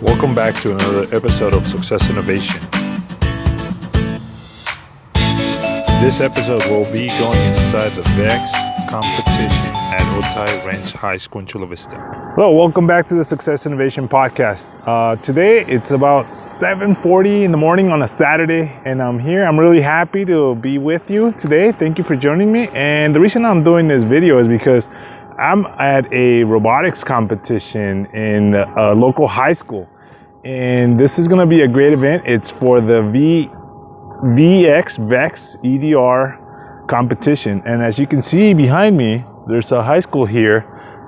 Welcome back to another episode of Success Innovation. This episode will be going inside the VEX competition at Otay Ranch High School in Chula Vista. Hello, welcome back to the Success Innovation podcast. Today it's about 7:40 in the morning on a Saturday, and I'm here. I'm really happy to be with you today. Thank you for joining me. And the reason I'm doing this video is because I'm at a robotics competition in a local high school, and this is going to be a great event. It's for the VEX EDR competition, and as you can see behind me, there's a high school here,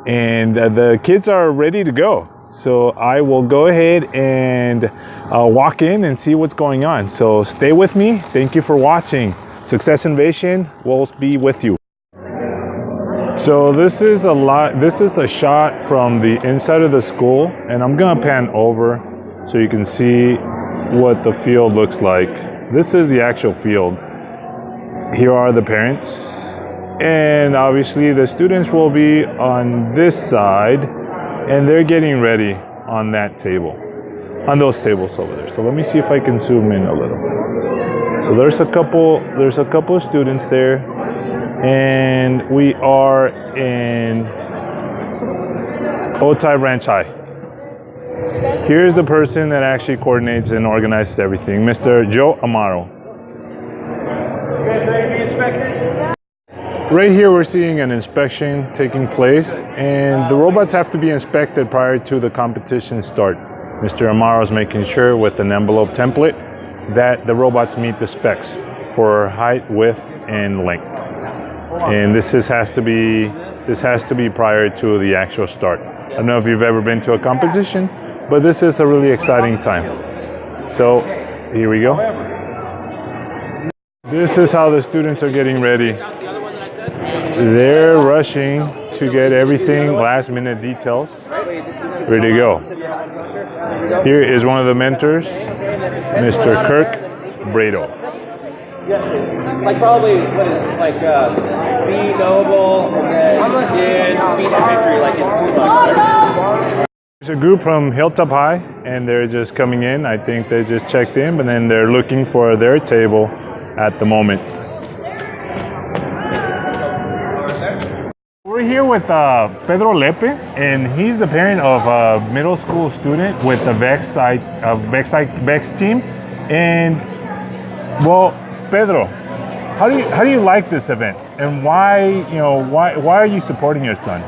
and the kids are ready to go. So I will go ahead and walk in and see what's going on. So stay with me. Thank you for watching. Success Innovation will be with you. So this is a shot from the inside of the school, and I'm gonna pan over so you can see what the field looks like. This is the actual field. Here are the parents, and obviously the students will be on this side, and they're getting ready on that table, on those tables over there. So let me see if I can zoom in a little. So there's a couple of students there, and we are in Otay Ranch High. Here's the person that actually coordinates and organizes everything, Mr. Joe Amaro. Right here we're seeing an inspection taking place, and the robots have to be inspected prior to the competition start. Mr. Amaro is making sure with an envelope template that the robots meet the specs for height, width, and length. And this has to be prior to the actual start. I don't know if you've ever been to a competition, but this is a really exciting time. So here we go. This is how the students are getting ready. They're rushing to get everything, last minute details, ready to go. Here is one of the mentors, Mr. Kirk Brado. Like probably what is it? Like be knowable and then beat the victory like in 2 months. There's a group from Hilltop High, and they're just coming in. I think they just checked in, but then they're looking for their table at the moment. We're here with Pedro Lepe, and he's the parent of a middle school student with the VEX team. And well, Pedro, how do you like this event, and why are you supporting your son?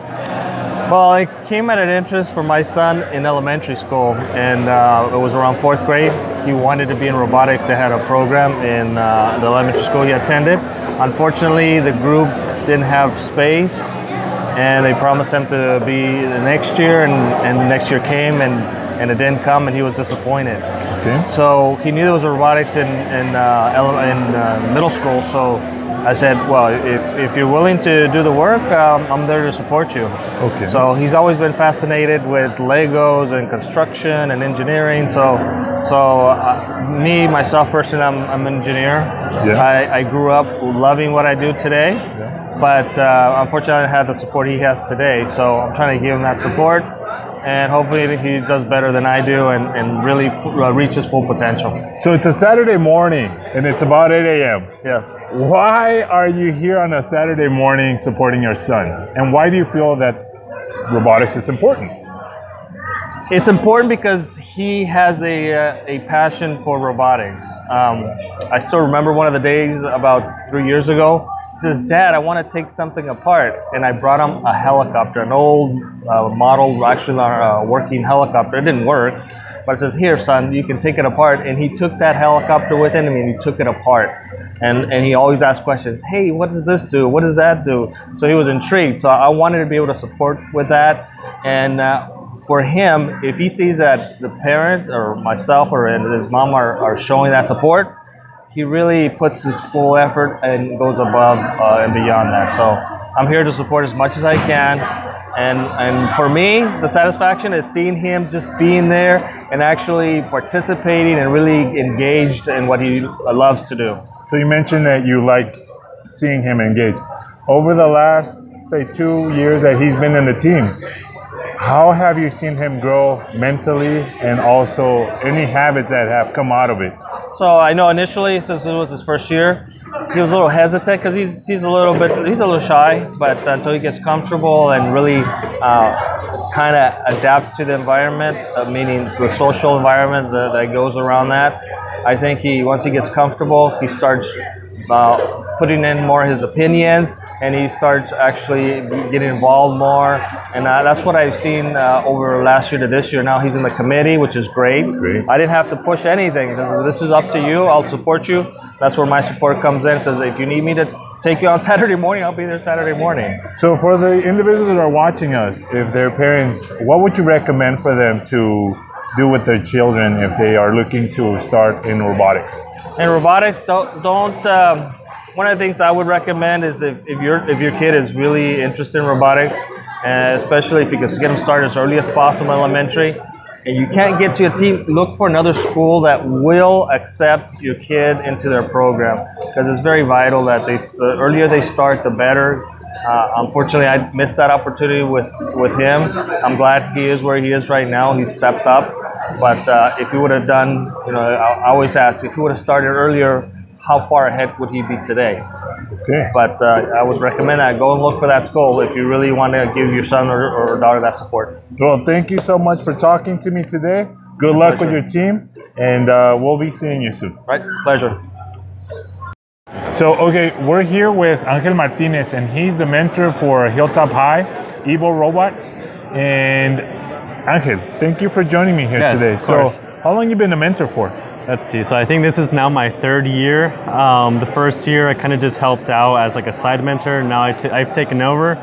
Well, I came at an interest for my son in elementary school, and it was around 4th grade. He wanted to be in robotics. They had a program in the elementary school he attended. Unfortunately, the group didn't have space, and they promised him to be the next year, and the next year came, and it didn't come, and he was disappointed. Okay. So he knew there was robotics in middle school, so I said, well, if you're willing to do the work, I'm there to support you. Okay. So he's always been fascinated with Legos and construction and engineering. So me, myself personally, I'm an engineer. Yeah. I grew up loving what I do today, yeah. But unfortunately I didn't have the support he has today. So I'm trying to give him that support, and hopefully he does better than I do and really reaches full potential. So it's a Saturday morning, and it's about 8 a.m. Yes. Why are you here on a Saturday morning supporting your son? And why do you feel that robotics is important? It's important because he has a passion for robotics. I still remember one of the days about 3 years ago. He says, "Dad, I want to take something apart." And I brought him a helicopter, an old model, actually working helicopter. It didn't work, but it says, "Here, son, you can take it apart." And he took that helicopter with him, and he took it apart. And he always asked questions. "Hey, what does this do? What does that do?" So he was intrigued. So I wanted to be able to support with that. And for him, if he sees that the parents or myself or his mom are showing that support, he really puts his full effort and goes above and beyond that. So I'm here to support as much as I can. And for me, the satisfaction is seeing him just being there and actually participating and really engaged in what he loves to do. So you mentioned that you like seeing him engaged. Over the last, say, 2 years that he's been in the team, how have you seen him grow mentally, and also any habits that have come out of it? So I know initially, since it was his first year, he was a little hesitant because he's a little shy. But until he gets comfortable and really kind of adapts to the environment, meaning the social environment that goes around that, I think once he gets comfortable, he starts putting in more his opinions, and he starts actually getting involved more. And that's what I've seen over last year to this year. Now he's in the committee, which is great. I didn't have to push anything. This is up to you. I'll support you. That's where my support comes in. It says if you need me to take you on Saturday morning, I'll be there Saturday morning. So for the individuals that are watching us, if they're parents, what would you recommend for them to do with their children if they are looking to start in robotics? In robotics, don't one of the things I would recommend is if your kid is really interested in robotics, and especially if you can get them started as early as possible in elementary, and you can't get to a team, look for another school that will accept your kid into their program, because it's very vital that the earlier they start, the better. Unfortunately, I missed that opportunity with him. I'm glad he is where he is right now. He's stepped up. But if he would have done, I always ask, if he would have started earlier, how far ahead would he be today? Okay. But I would recommend that. Go and look for that school if you really want to give your son or daughter that support. Well, thank you so much for talking to me today. Good luck with your team, and we'll be seeing you soon. Right, pleasure. So, okay, we're here with Angel Martinez, and he's the mentor for Hilltop High, Evo Robots. And Angel, thank you for joining me here today. So, how long you been a mentor for? Let's see, so I think this is now my third year. The first year I kind of just helped out as like a side mentor. Now I've taken over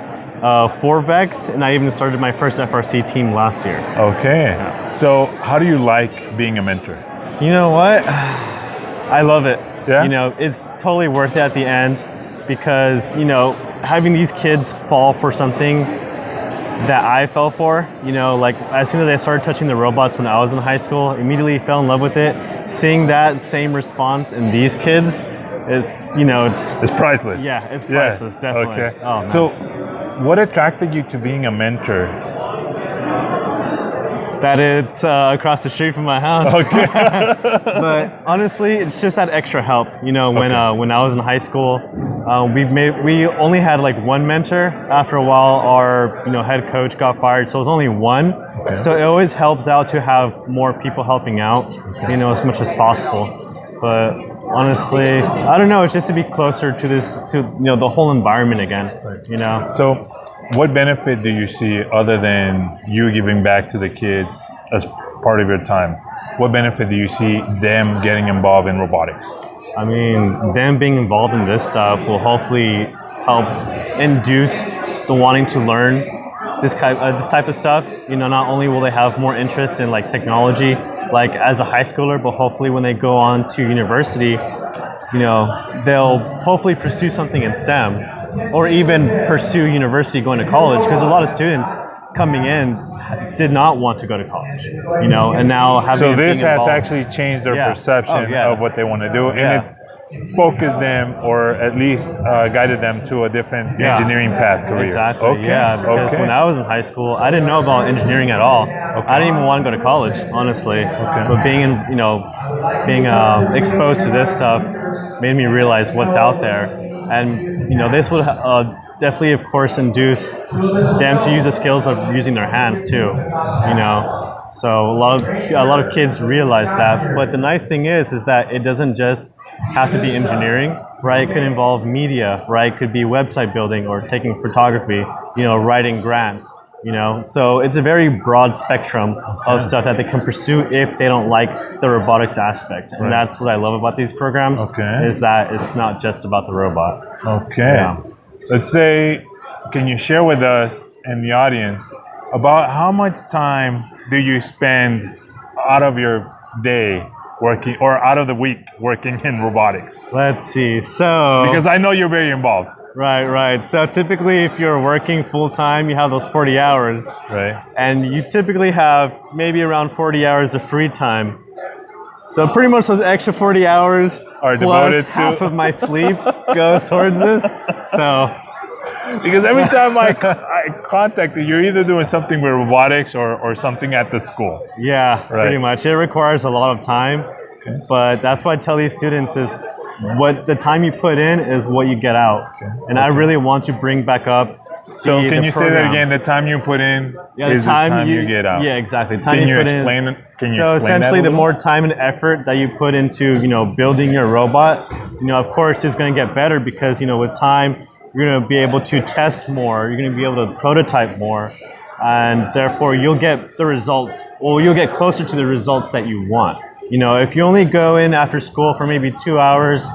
for VEX, and I even started my first FRC team last year. Okay, so how do you like being a mentor? You know what? I love it. Yeah? It's totally worth it at the end, because, having these kids fall for something that I fell for, like as soon as I started touching the robots when I was in high school, immediately fell in love with it. Seeing that same response in these kids, it's priceless. Yeah, it's priceless, definitely. Okay. Oh, man. So, what attracted you to being a mentor? That it's across the street from my house. Okay. But honestly, it's just that extra help. When I was in high school, we only had like one mentor. After a while, our head coach got fired, so it was only one. Okay. So it always helps out to have more people helping out, as much as possible. But honestly, I don't know. It's just to be closer to the whole environment again. So, what benefit do you see other than you giving back to the kids as part of your time? What benefit do you see them getting involved in robotics? I mean, them being involved in this stuff will hopefully help induce the wanting to learn this type of stuff. Not only will they have more interest in like technology, like as a high schooler, but hopefully when they go on to university, they'll hopefully pursue something in STEM, or even pursue university, going to college, because a lot of students coming in did not want to go to college, and now having. So this has actually changed their perception of what they want to do, and it's focused them, or at least guided them to a different engineering path career. Exactly. Okay. Yeah, because when I was in high school, I didn't know about engineering at all. I didn't even want to go to college, honestly. But being exposed to this stuff made me realize what's out there. And this would definitely, of course, induce them to use the skills of using their hands too. So a lot of kids realize that. But the nice thing is that it doesn't just have to be engineering, right? It could involve media, right? It could be website building or taking photography, writing grants. So it's a very broad spectrum of stuff that they can pursue if they don't like the robotics aspect. And that's what I love about these programs, is that it's not just about the robot. Okay. Yeah. Let's say, can you share with us and the audience about how much time do you spend out of your day working, or out of the week working in robotics? Let's see, so... Because I know you're very involved. Right. So typically, if you're working full time, you have those 40 hours. Right. And you typically have maybe around 40 hours of free time. So pretty much those extra 40 hours are plus devoted to half of my sleep goes towards this. So Because every time I contact you, you're either doing something with robotics or something at the school. Yeah, pretty much. It requires a lot of time, but that's what I tell these students is what the time you put in is what you get out. And I really want to bring back up. So can you say that again? The time you put in is the time you get out. Yeah, exactly. The time Can you put explain in. it? Can you So explain essentially, that the more time and effort that you put into, building your robot, of course, it's going to get better because, with time, you're going to be able to test more. You're going to be able to prototype more, and therefore you'll get the results, or you'll get closer to the results that you want. If you only go in after school for maybe 2 hours,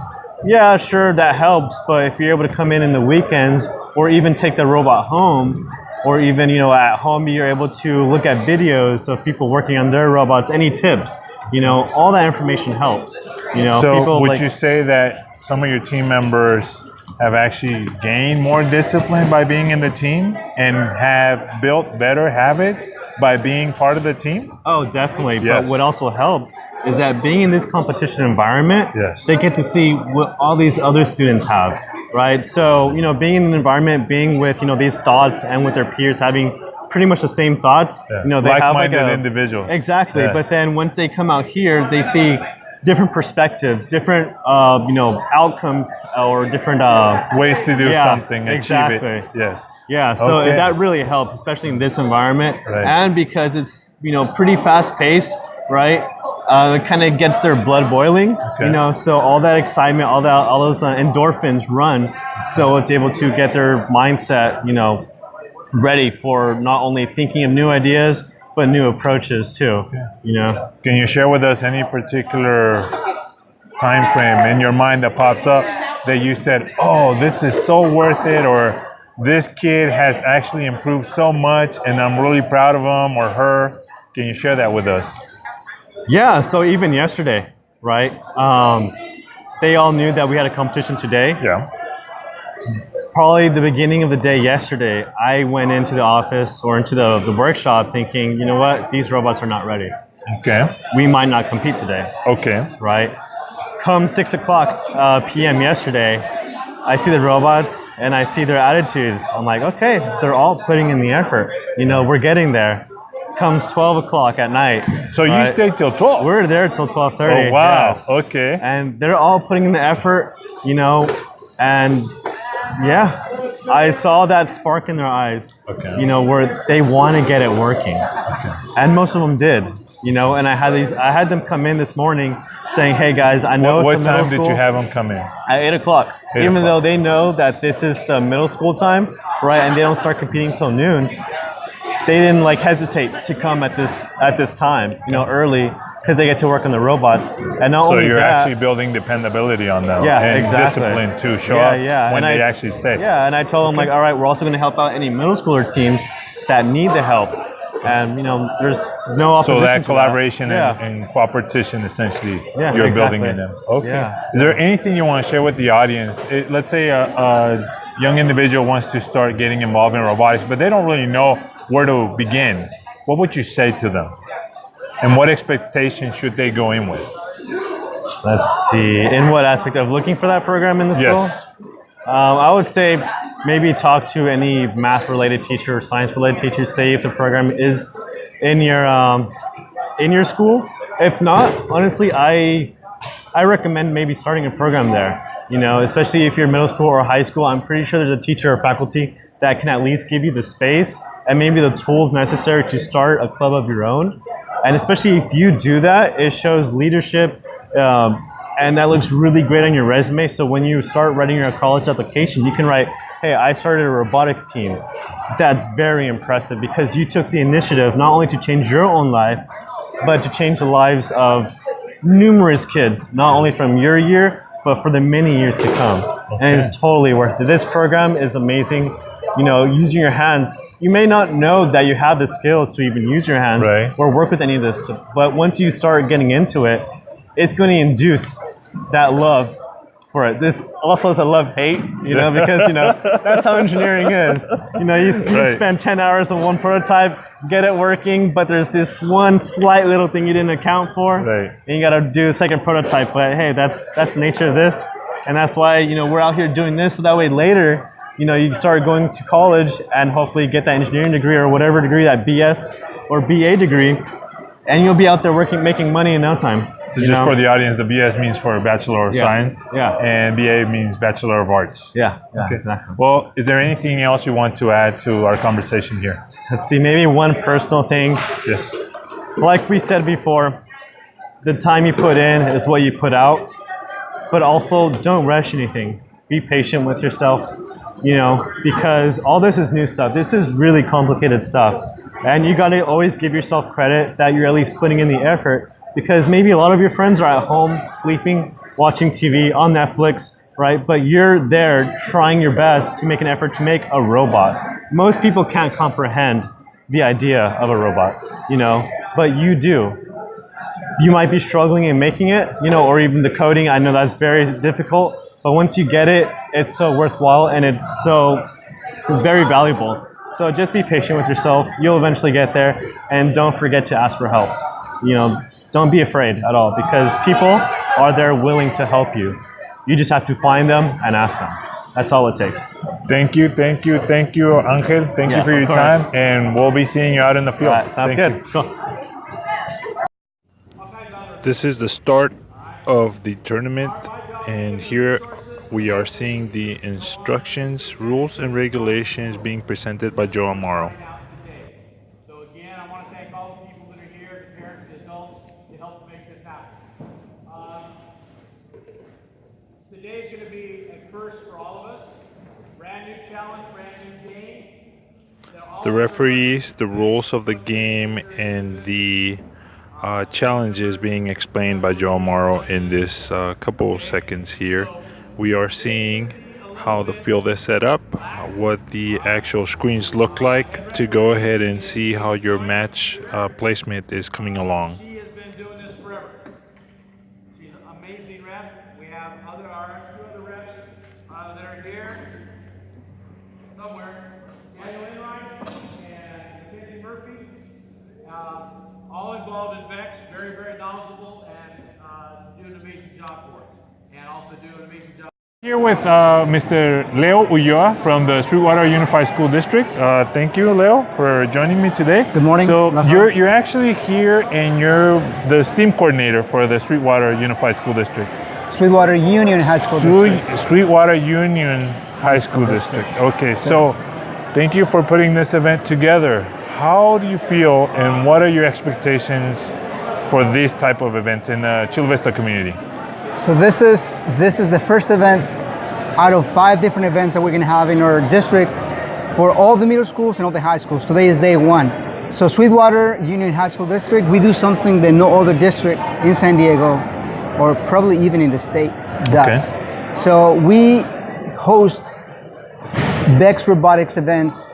yeah, sure, that helps. But if you're able to come in the weekends, or even take the robot home, or even at home you're able to look at videos of people working on their robots, any tips, all that information helps. So people would you say that some of your team members have actually gained more discipline by being in the team and have built better habits by being part of the team? Oh, definitely. Yes. But what also helps is that being in this competition environment, they get to see what all these other students have, right? So, being in an environment, being with, these thoughts and with their peers having pretty much the same thoughts, they have like like-minded individuals. Exactly. Yes. But then once they come out here, they see different perspectives, different, outcomes or different ways to do something, achieve it. Yes. Yeah, so that really helps, especially in this environment. Right. And because it's, pretty fast paced, right? It kind of gets their blood boiling, so all that excitement, all those endorphins run, so it's able to get their mindset, ready for not only thinking of new ideas, but new approaches too, Can you share with us any particular time frame in your mind that pops up that you said, oh, this is so worth it, or this kid has actually improved so much and I'm really proud of him or her? Can you share that with us? Yeah, so even yesterday, right? They all knew that we had a competition today. Yeah. Probably the beginning of the day yesterday, I went into the office or into the workshop thinking, you know what, these robots are not ready. Okay. We might not compete today. Okay. Right? Come 6 o'clock p.m. yesterday, I see the robots and I see their attitudes. I'm like, okay, they're all putting in the effort. We're getting there. Comes 12 o'clock at night. So you stayed till 12? We're there till 12:30. Oh, wow. Yes. Okay. And they're all putting in the effort, and yeah, I saw that spark in their eyes, where they want to get it working. Okay. And most of them did, and I had them come in this morning saying, hey guys, I know what it's the middle time school. did you have them come in? At 8 o'clock. Even though they know that this is the middle school time, right, and they don't start competing till noon, they didn't hesitate to come at this time, early, because they get to work on the robots. And not only that, so you're actually building dependability on them. Yeah, and exactly. discipline to show up when they actually say. Yeah, and I told them all right, we're also going to help out any middle schooler teams that need the help. And there's no opposition. So that collaboration to and cooperation, essentially, you're building in them. Okay. Yeah. Is there anything you want to share with the audience? Let's say a young individual wants to start getting involved in robotics, but they don't really know where to begin. What would you say to them? And what expectations should they go in with? Let's see. In what aspect of looking for that program in the school? Yes. I would say maybe talk to any math-related teacher or science-related teacher. Say if the program is in your school. If not, honestly, I recommend maybe starting a program there. Especially if you're middle school or high school, I'm pretty sure there's a teacher or faculty that can at least give you the space and maybe the tools necessary to start a club of your own. And especially if you do that, it shows leadership, and that looks really great on your resume. So when you start writing your college application, you can write, hey, I started a robotics team. That's very impressive because you took the initiative not only to change your own life, but to change the lives of numerous kids, not only from your year, but for the many years to come. Okay. And it's totally worth it. This program is amazing. Using your hands, you may not know that you have the skills to even use your hands or work with any of this stuff. But once you start getting into it, it's going to induce that love for it. This also is a love-hate, because, that's how engineering is. You spend 10 hours on one prototype, get it working, but there's this one slight little thing you didn't account for, and you got to do a second prototype. But hey, that's the nature of this, and that's why we're out here doing this, so that way later you start going to college and hopefully get that engineering degree or whatever degree, that BS or BA degree, and you'll be out there working, making money in no time. So just for the audience, the BS means for Bachelor of Science, and BA means Bachelor of Arts. Yeah, Okay. Exactly. Well, is there anything else you want to add to our conversation here? Let's see, maybe one personal thing. Yes. Like we said before, the time you put in is what you put out, but also don't rush anything. Be patient with yourself, because all this is new stuff. This is really complicated stuff. And you gotta always give yourself credit that you're at least putting in the effort, because maybe a lot of your friends are at home, sleeping, watching TV, on Netflix, right? But you're there trying your best to make an effort to make a robot. Most people can't comprehend the idea of a robot, but you do. You might be struggling in making it, or even the coding. I know that's very difficult, but once you get it, it's so worthwhile and it's very valuable. So just be patient with yourself. You'll eventually get there, and don't forget to ask for help. Don't be afraid at all, because people are there willing to help you. You just have to find them and ask them. That's all it takes. Thank you, Angel. Thank you for your time, and we'll be seeing you out in the field. Sounds good. Cool. This is the start of the tournament, and here we are seeing the instructions, rules, and regulations being presented by Joe Amaro. So again, I want to thank all the people that are here, the parents and adults, to help make this happen. Today is going to be a first for all of us. Brand new challenge, brand new game. The referees, the rules of the game, and the challenges being explained by Joe Amaro in this couple of seconds here. We are seeing how the field is set up, what the actual screens look like, to go ahead and see how your match placement is coming along. She has been doing this forever. She's an amazing ref. We have two other refs that are here somewhere. Daniel Enright and Mackenzie Murphy. All involved in VEX, very, very knowledgeable, and do an amazing job for us. And also do an amazing job. Here with Mr. Leo Ulloa from the Sweetwater Unified School District. Thank you, Leo, for joining me today. Good morning. So you're actually here, and you're the STEAM coordinator for the Sweetwater Unified School District. Sweetwater Union High School District. Sweetwater Union High School District. Okay, so thank you for putting this event together. How do you feel, and what are your expectations for this type of events in the Chula Vista community? So this is the first event out of 5 different events that we're going to have in our district for all the middle schools and all the high schools. Today is day 1. So Sweetwater Union High School District, we do something that no other district in San Diego, or probably even in the state, does. Okay. So we host VEX robotics events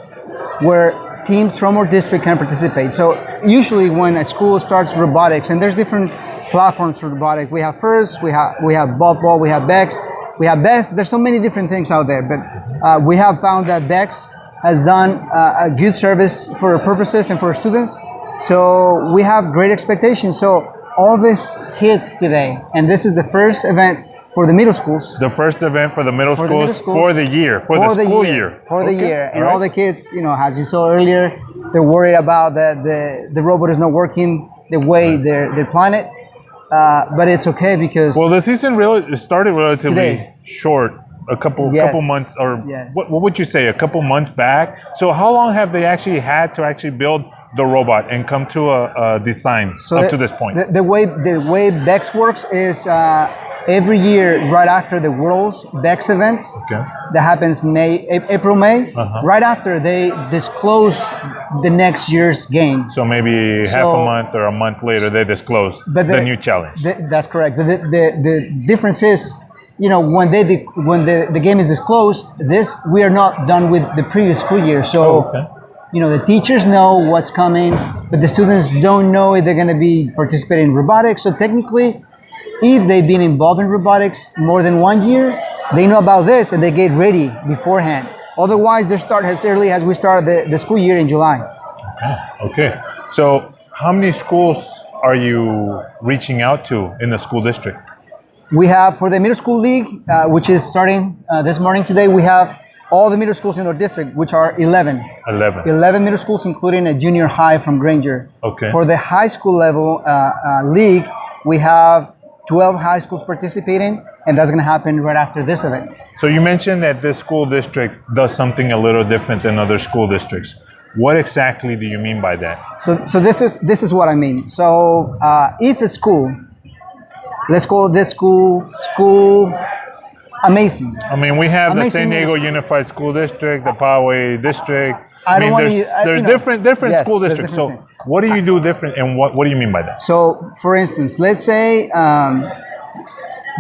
where teams from our district can participate. So usually when a school starts robotics, and there's different platforms for robotics. We have FIRST, we have Ball, we have VEX, we have BEST. There's so many different things out there, but we have found that VEX has done a good service for our purposes and for our students. So we have great expectations. So all these kids today, and this is the first event for the middle schools. The first event for the middle schools for the year, for the school year. For the year. And all the kids, as you saw earlier, they're worried about that the robot is not working the way they're planning it. But it's okay because... Well, the season really started relatively short, a couple months, or what would you say, a couple months back? So how long have they actually had to actually build the robot and come to a design to this point? The way VEX works is every year right after the World's VEX event that happens April, May, right after they disclose the next year's game. So maybe half a month or a month later they disclose the new challenge. That's correct. But the difference is, when the game is disclosed, we are not done with the previous school year. So the teachers know what's coming, but the students don't know if they're going to be participating in robotics. So technically, if they've been involved in robotics more than 1 year, they know about this and they get ready beforehand. Otherwise, they start as early as we start the school year in July. Okay. So how many schools are you reaching out to in the school district? We have, for the middle school league, which is starting this morning today, we have all the middle schools in our district, which are 11. 11 middle schools, including a junior high from Granger. Okay. For the high school level league, we have 12 high schools participating, and that's going to happen right after this event. So you mentioned that this school district does something a little different than other school districts. What exactly do you mean by that? So this is what I mean. So if a school, let's call this school Amazing. I mean, we have the Amazing San Diego Ministry. Unified School District, the Poway District. I don't want there's, to. there's You know, different yes, school there's districts. different So what do you do different, and what do you mean by that? So, for instance, let's say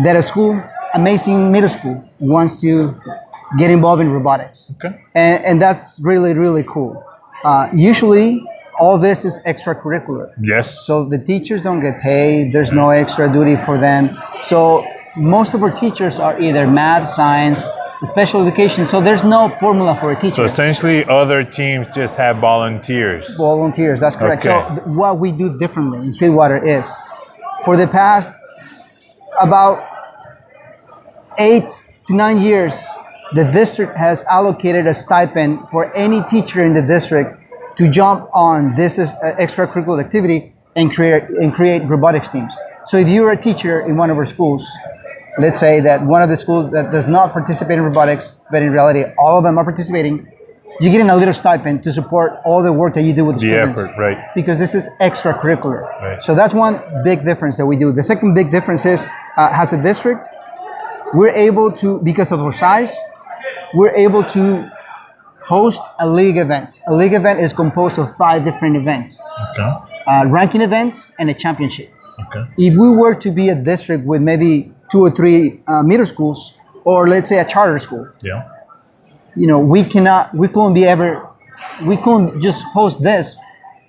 that a school, Amazing Middle School, wants to get involved in robotics. Okay. And that's really, really cool. Usually, all this is extracurricular. Yes. So the teachers don't get paid. There's no extra duty for them. So most of our teachers are either math, science, special education. So there's no formula for a teacher. So essentially, other teams just have volunteers. Volunteers, that's correct. Okay. So what we do differently in Sweetwater is, for the past about 8 to 9 years, the district has allocated a stipend for any teacher in the district to jump on this extracurricular activity and create robotics teams. So if you're a teacher in one of our schools, let's say that one of the schools that does not participate in robotics, but in reality all of them are participating, you get a little stipend to support all the work that you do with the students. effort, right. Because this is extracurricular. Right. So that's one big difference that we do. The second big difference is, as a district, we're able to, because of our size, we're able to host a league event. A league event is composed of 5 different events. Okay. Ranking events and a championship. Okay. If we were to be a district with maybe 2 or 3 middle schools, or let's say a charter school, Yeah. you know, we couldn't just host this.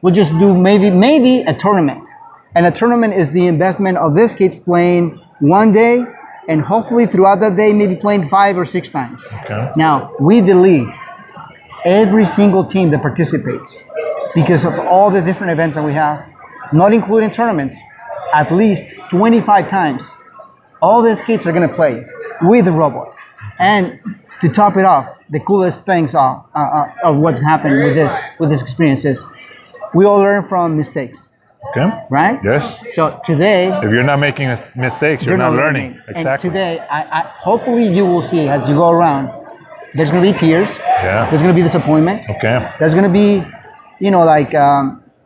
We'll just do maybe a tournament. And a tournament is the investment of these kids playing one day, and hopefully throughout that day, maybe playing 5 or 6 times. Okay. Now, we, the league, every single team that participates, because of all the different events that we have, not including tournaments, at least 25 times, all these kids are going to play with the robot. And to top it off, the coolest things of what's happened with this experience is we all learn from mistakes, Okay. right? Yes. So today, If you're not making mistakes, you're not learning. And Exactly. today, I hopefully you will see as you go around, there's going to be tears. Yeah. There's going to be disappointment. Okay. There's going to be, like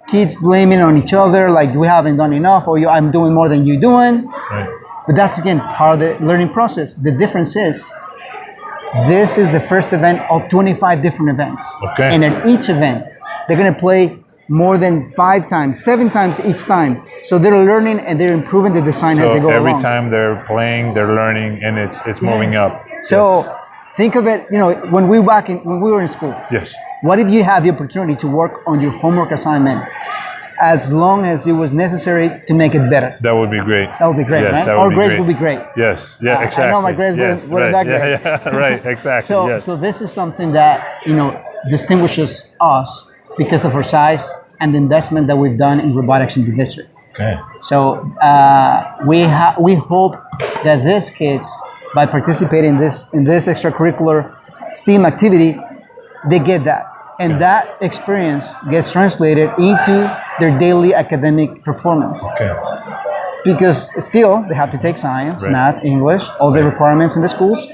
kids blaming on each other, like we haven't done enough, or I'm doing more than you're doing. Right. But that's, again, part of the learning process. The difference is, this is the first event of 25 different events. Okay. And at each event, they're going to play more than 5 times, 7 times each time. So they're learning and they're improving the design as they So go every along. time they're playing, they're learning, and it's moving up. So think of it, when we were in school, Yes. what if you had the opportunity to work on your homework assignment as long as it was necessary to make it better? That would be great. That would be great, Yes, right? that would Our be grades great. would be great. Yes. Yeah. I Exactly. know my grades yes, weren't that great. Yeah. Right. Exactly. So, yes. so this is something that distinguishes us because of our size and the investment that we've done in robotics in the district. Okay. So we hope that these kids, by participating in this extracurricular STEAM activity, they get that, and that experience gets translated into their daily academic performance. Okay. Because still they have to take science, Right. math, English, all the requirements in the schools.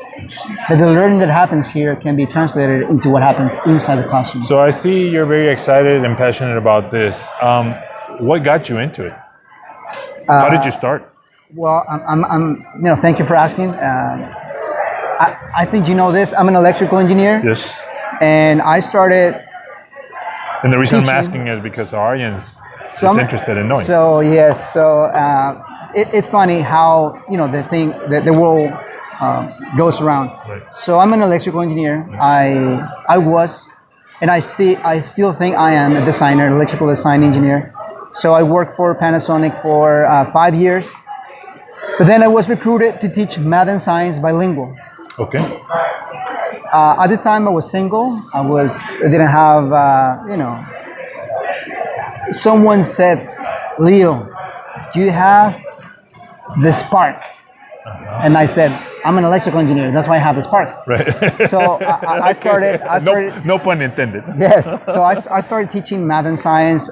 But the learning that happens here can be translated into what happens inside the classroom. So I see you're very excited and passionate about this. What got you into it? How did you start? Well, thank you for asking. I think you know this. I'm an electrical engineer, Yes. and I started. And the reason Teaching. I'm asking is because our audience is I'm- interested in knowing. So yes, it's funny how the world goes around. Right. So I'm an electrical engineer. I was, and I still think I am a designer, electrical design engineer. So I worked for Panasonic for 5 years, but then I was recruited to teach math and science bilingual. Okay. At the time, I was single. I didn't have, Someone said, "Leo, you have the spark. And I said, I'm an electrical engineer. That's why I have this park. Right. So I started. No pun intended. Yes. So I started teaching math and science,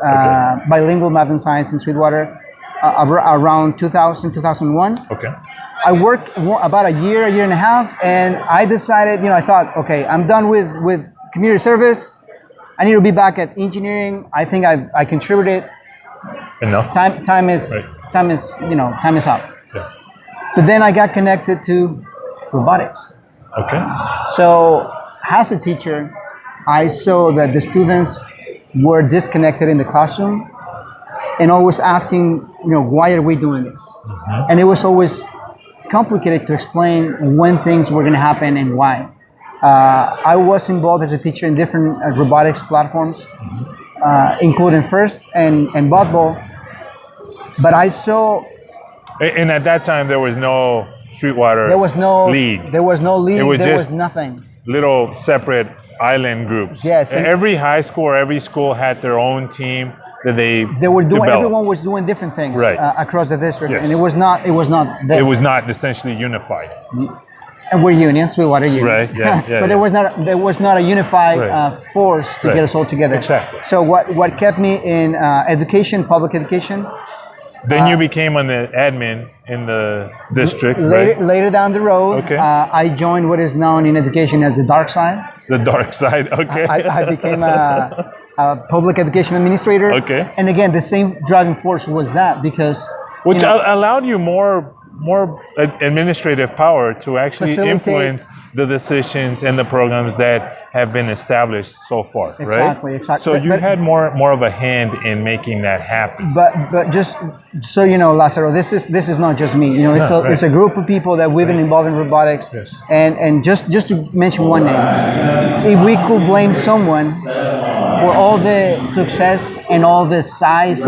bilingual math and science in Sweetwater around 2000, 2001. Okay. I worked about a year and a half, and I decided, I thought, okay, I'm done with community service. I need to be back at engineering. I think I contributed. Enough. Time is up. Yeah. But then I got connected to robotics. Okay. So as a teacher, I saw that the students were disconnected in the classroom and always asking, why are we doing this? Mm-hmm. And it was always complicated to explain when things were going to happen and why. I was involved as a teacher in different robotics platforms, including FIRST and Botball. But I saw... And at that time, there was no Sweetwater league. There was no league. There was nothing. Little separate island groups. Yes. And every high school or every school had their own team that they were doing. developed. Everyone was doing different things across the district, Yes. and it was not. This. It was not essentially unified. And we're union, Sweetwater Union. Right. Yeah. But there was not a unified force to get us all together. Exactly. So what kept me in education, public education. Then you became an admin in the district. Later down the road, I joined what is known in education as the dark side. The dark side. Okay. I became a public education administrator. Okay. And again, the same driving force was that because which allowed you more administrative power to actually influence the decisions and the programs that have been established so far, exactly, right? Exactly. So you had more of a hand in making that happen. But just so you know, Lázaro, this is not just me. It's a group of people that we've been involved in robotics. Yes. And just to mention one name, if we could blame someone for all the success and all the sizable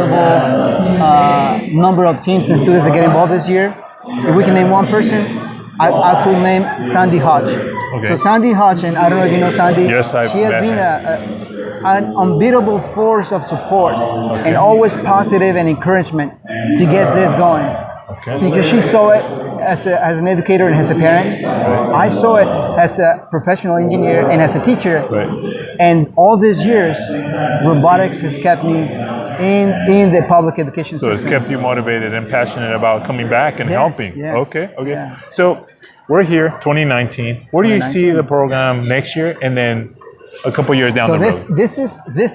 number of teams and students that get involved this year, if we can name one person, I could name Sandy Hodge. Okay. So Sandy Hodge, and I don't know if you know Sandy. Yes, she has been an unbeatable force of support and always positive and encouragement to get this going. Okay. Because she saw it as an educator and as a parent. I saw it as a professional engineer and as a teacher. Right. And all these years, robotics has kept me in the public education So system. it's kept you motivated and passionate about coming back and helping. Yes. Okay. Yeah. So we're here, 2019. Where do you see the program next year and then a couple years down the road? This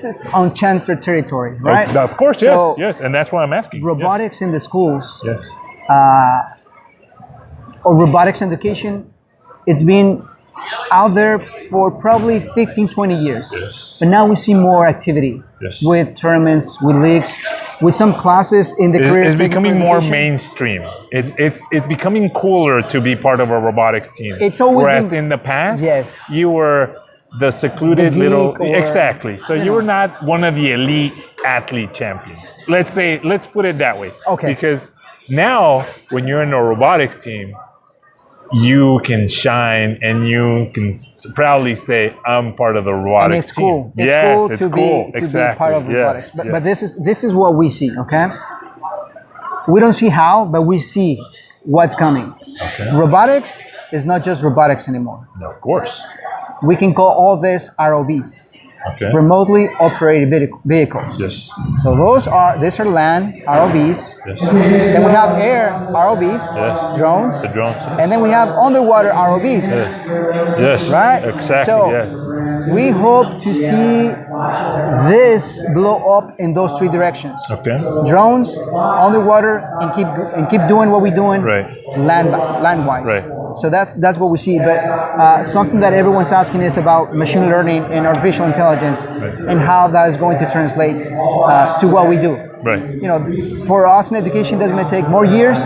is uncharted territory, right? Of course, yes. And that's why I'm asking. Robotics in the schools, Yes. or robotics education, it's been out there for probably 15, 20 years. Yes. But now we see more activity with tournaments, with leagues, with some classes in the career. It's becoming more mainstream. It's becoming cooler to be part of a robotics team. It's always Whereas been, in the past, yes, you were the secluded little exactly. So you were not one of the elite athlete champions. Let's put it that way. Okay. Because now when you're in a robotics team, you can shine and you can proudly say, I'm part of the robotics and it's team. cool. It's yes, cool it's to cool. be part of robotics. Yes, But this is what we see, okay? We don't see how, but we see what's coming. Okay. Robotics is not just robotics anymore. No, of course. We can call all this ROVs. Okay. Remotely operated vehicles. Yes. So these are land ROVs. Yes. Then we have air ROVs, Yes. drones. The drones. And then we have underwater ROVs. Yes. Yes. Right? Exactly. So yes. we hope to see this blow up in those three directions. Okay. Drones, underwater, and keep doing what we're doing. Right. Land-wise. Right. So that's what we see. But something that everyone's asking is about machine learning and artificial intelligence, and how that is going to translate to what we do. Right. For us in education, that's going to take more years,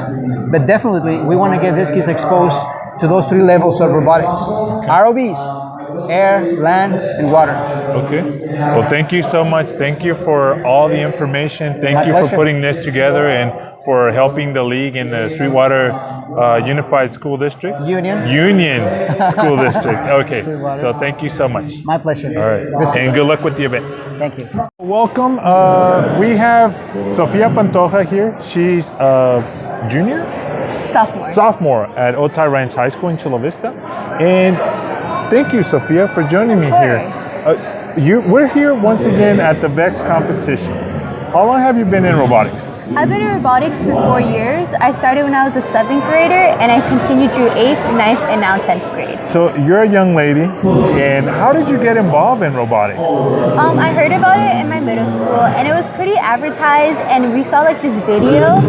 but definitely we want to get these kids exposed to those three levels of robotics: ROVs, air, land, and water. Okay. Well, thank you so much. Thank you for all the information. Thank you for putting this together and for helping the league in the Sweetwater Unified School District? Union School District. Okay. So thank you so much. My pleasure. All right. And good luck with the event. Thank you. Welcome. We have Sofia Pantoja here. She's junior? Sophomore. Sophomore at Otay Ranch High School in Chula Vista. And thank you, Sophia, for joining me here. We're here once again at the VEX competition. How long have you been in robotics? I've been in robotics for 4 years. I started when I was a 7th grader, and I continued through 8th, 9th, and now 10th grade. So you're a young lady, and how did you get involved in robotics? I heard about it in my middle school, and it was pretty advertised, and we saw like this video,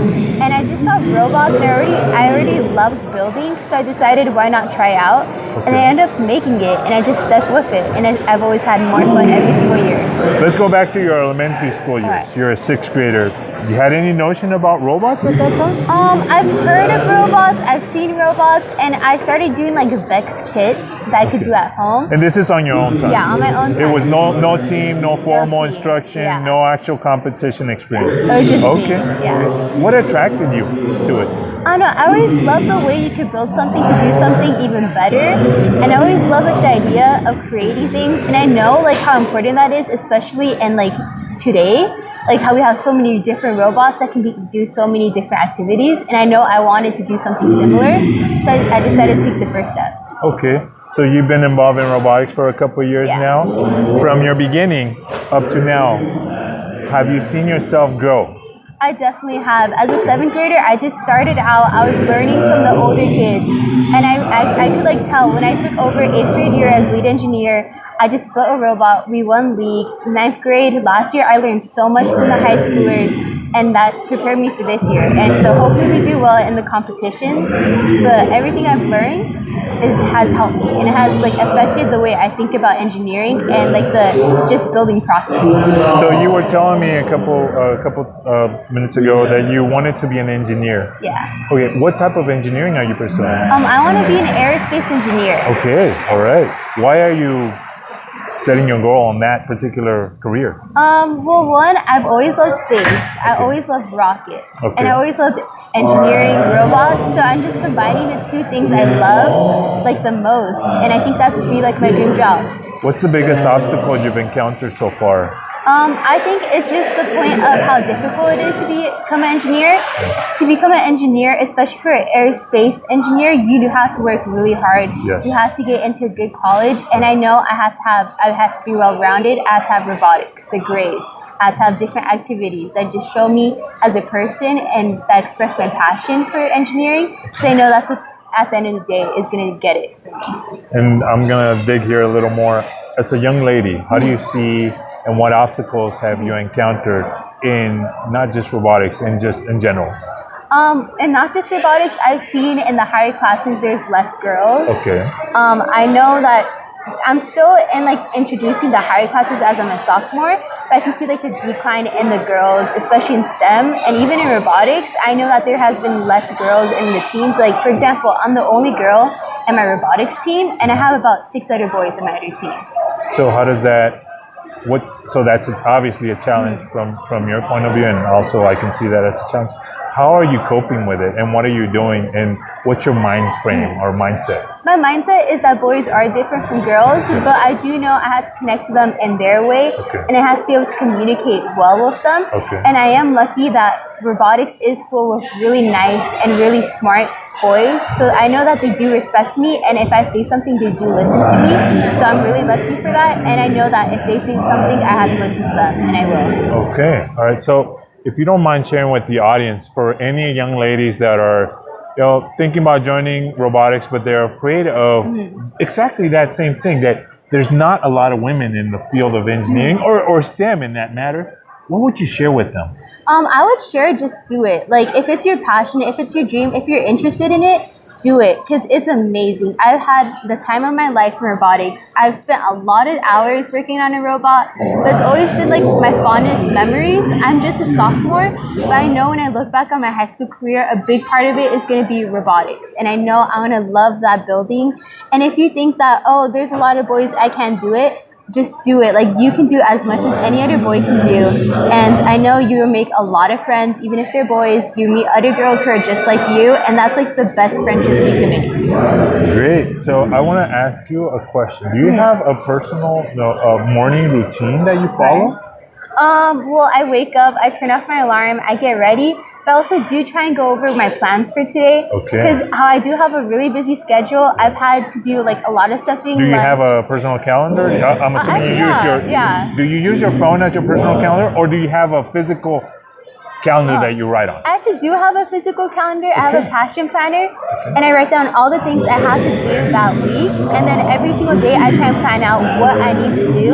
and I just saw robots, and I already loved building, so I decided why not try out, and I ended up making it, and I just stuck with it, and I've always had more fun every single year. Let's go back to your elementary school years. Right. You're a 6th grader. You had any notion about robots at that time? I've heard of robots, I've seen robots, and I started doing like VEX kits that I could do at home. And this is on your own time? Yeah, on my own time. It was no team, no formal team, instruction, yeah. no actual competition experience? It was just me, Okay. yeah. What attracted you to it? I don't know, I always loved the way you could build something to do something even better, and I always loved like the idea of creating things, and I know like how important that is, especially in like today, like how we have so many different robots that can do so many different activities, and I know I wanted to do something similar, so I decided to take the first step. Okay, so you've been involved in robotics for a couple of years now. From your beginning up to now, have you seen yourself grow? I definitely have. As a 7th grader, I just started out, I was learning from the older kids, and I could like tell when I took over 8th grade year as lead engineer, I just built a robot, we won league. 9th grade, last year I learned so much from the high schoolers, and that prepared me for this year. And so hopefully we do well in the competitions, but everything I've learned has helped me, and it has like affected the way I think about engineering and like the just building process. So you were telling me a couple minutes ago that you wanted to be an engineer. Yeah. Okay, what type of engineering are you pursuing? I want to be an aerospace engineer. Okay, all right. Why are you setting your goal on that particular career? Well, one, I've always loved space. I always loved rockets. Okay. And I always loved engineering, robots. So I'm just combining the two things I love like the most. And I think that's be like my dream job. What's the biggest obstacle you've encountered so far? I think it's just the point of how difficult it is to become an engineer. To become an engineer, especially for an aerospace engineer, you do have to work really hard. Yes. You have to get into a good college, and I know I had to be well-rounded. I had to have robotics, the grades. I had to have different activities that just show me as a person and that express my passion for engineering. So I know that's what's at the end of the day is going to get it for me. And I'm going to dig here a little more. As a young lady, how do you see and what obstacles have you encountered in not just robotics and just in general? And not just robotics, I've seen in the higher classes there's less girls. Okay. I know that I'm still in like introducing the higher classes as I'm a sophomore, but I can see like the decline in the girls, especially in STEM and even in robotics. I know that there has been less girls in the teams. Like for example, I'm the only girl in my robotics team, and I have about 6 other boys in my other team. So how does that? So that's obviously a challenge from your point of view, and also I can see that as a challenge. How are you coping with it, and what are you doing, and what's your mind frame or mindset? My mindset is that boys are different from girls, but I do know I had to connect to them in their way, and I had to be able to communicate well with them. And I am lucky that robotics is full of really nice and really smart boys, so I know that they do respect me, and if I say something, they do listen to me. So I'm really lucky for that, and I know that if they say something, I have to listen to them, and I will. Okay, all right. So if you don't mind sharing with the audience, for any young ladies that are thinking about joining robotics, but they're afraid of exactly that same thing, that there's not a lot of women in the field of engineering or STEM in that matter, what would you share with them? I would share just do it. Like if it's your passion, if it's your dream, if you're interested in it, do it, because it's amazing. I've had the time of my life in robotics. I've spent a lot of hours working on a robot, but it's always been like my fondest memories. I'm just a sophomore, but I know when I look back on my high school career, a big part of it is going to be robotics, and I know I'm going to love that building. And if you think that, oh, there's a lot of boys, I can't do it, just do it. Like you can do as much as any other boy can do, and I know you will make a lot of friends. Even if they're boys, you meet other girls who are just like you, and that's like the best friendships you can make. Great. So I want to ask you a question. Do you have a personal morning routine that you follow? Well, I wake up, I turn off my alarm, I get ready, but I also do try and go over my plans for today. Okay. Because how I do have a really busy schedule, I've had to do like a lot of stuff during Do you lunch. have a personal calendar? I'm assuming actually, you use your. yeah. Do you use your phone as your personal calendar, or do you have a physical calendar that you write on? I actually do have a physical calendar. I have a passion planner, and I write down all the things I have to do that week. And then every single day, I try and plan out what I need to do,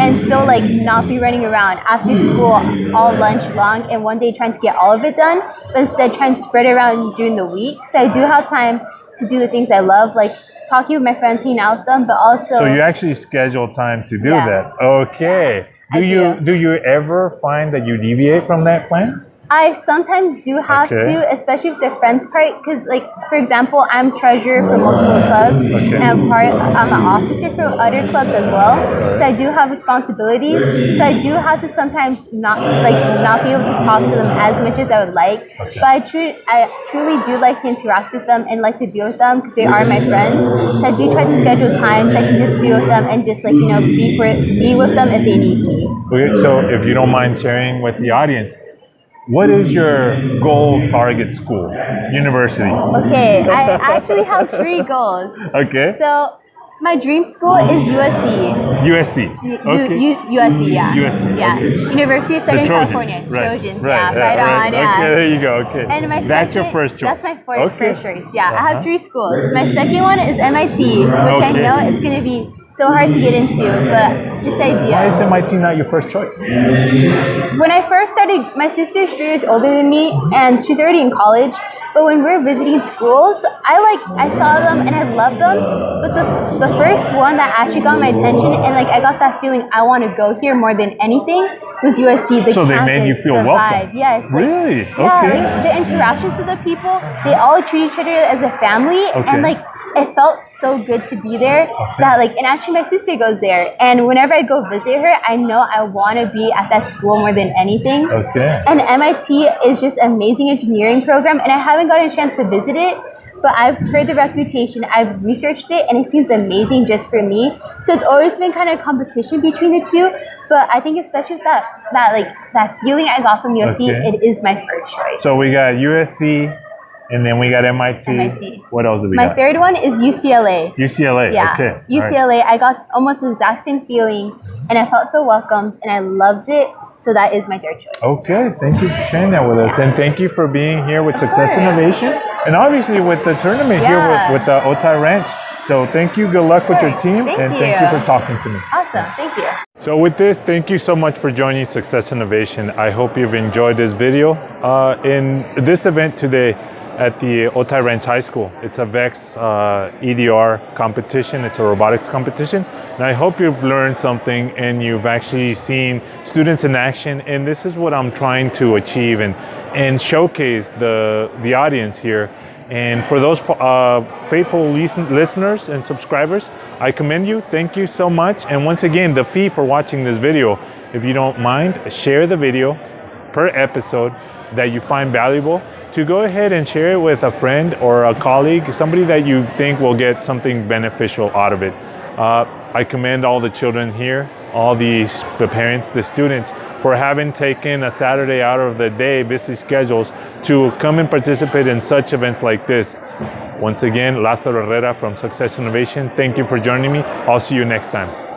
and still like not be running around after school all lunch long, and one day trying to get all of it done, but instead trying to spread it around during the week. So I do have time to do the things I love, like talking with my friends, hanging out with them, but also. So you actually schedule time to do Yeah. that. Okay. I Do you ever find that you deviate from that plan? I sometimes do have to, especially with the friends part, because like, for example, I'm treasurer for multiple clubs, and I'm an officer for other clubs as well. So I do have responsibilities. So I do have to sometimes not be able to talk to them as much as I would like. But I truly do like to interact with them and like to be with them because they are my friends. So I do try to schedule times I can just be with them and just like, be with them if they need me. Okay, so if you don't mind sharing with the audience, what is your goal target school, university? Okay, I actually have 3 goals. Okay. So my dream school is USC. USC. Okay. USC, yeah. USC. Yeah. Okay. University of Southern Trojans. California. Right. Trojans. Right. Yeah. Right on. Yeah. Okay, there you go. Okay. And my That's second, your first choice. That's my first choice. Yeah. I Uh-huh. have 3 schools. My second one is MIT, which I Okay. know it's gonna be so hard to get into, but just the idea. Why is MIT not your first choice? When I first started, my sister's 3 years older than me, and she's already in college. But when we were visiting schools, I saw them and I loved them. But the first one that actually got my attention and like I got that feeling I want to go here more than anything was USC. The So they campus, made you feel the welcome. vibe. Yes. Like, Really? Yeah. Okay. Like the interactions with the people, they all treat each other as a family, and like. It felt so good to be there that like, and actually my sister goes there, and whenever I go visit her, I know I want to be at that school more than anything. Okay. And MIT is just an amazing engineering program, and I haven't gotten a chance to visit it, but I've heard the reputation, I've researched it, and it seems amazing just for me. So it's always been kind of competition between the two, but I think especially with that feeling I got from USC, it is my first choice. So we got USC, and then we got MIT. MIT. What else do we My got? third one is UCLA. UCLA. Yeah, Okay. UCLA. I got almost the exact same feeling, and I felt so welcomed, and I loved it. So that is my third choice. Okay, thank you for sharing that with us, and thank you for being here with Success Innovation, and obviously with the tournament here with the Otay Ranch. So thank you. Good luck with your team, Thank and you. thank you for talking to me. Awesome. Thank you. So with this, thank you so much for joining Success Innovation. I hope you've enjoyed this video. In this event today at the Otay Ranch High School, it's a VEX EDR competition. It's a robotics competition. And I hope you've learned something and you've actually seen students in action. And this is what I'm trying to achieve and showcase the audience here. And for those faithful listeners and subscribers, I commend you. Thank you so much. And once again, the fee for watching this video, if you don't mind, share the video per episode that you find valuable, to go ahead and share it with a friend or a colleague, somebody that you think will get something beneficial out of it. I commend all the children here, all the parents, the students, for having taken a Saturday out of their day, busy schedules, to come and participate in such events like this. Once again, Lázaro Herrera from Success Innovation. Thank you for joining me. I'll see you next time.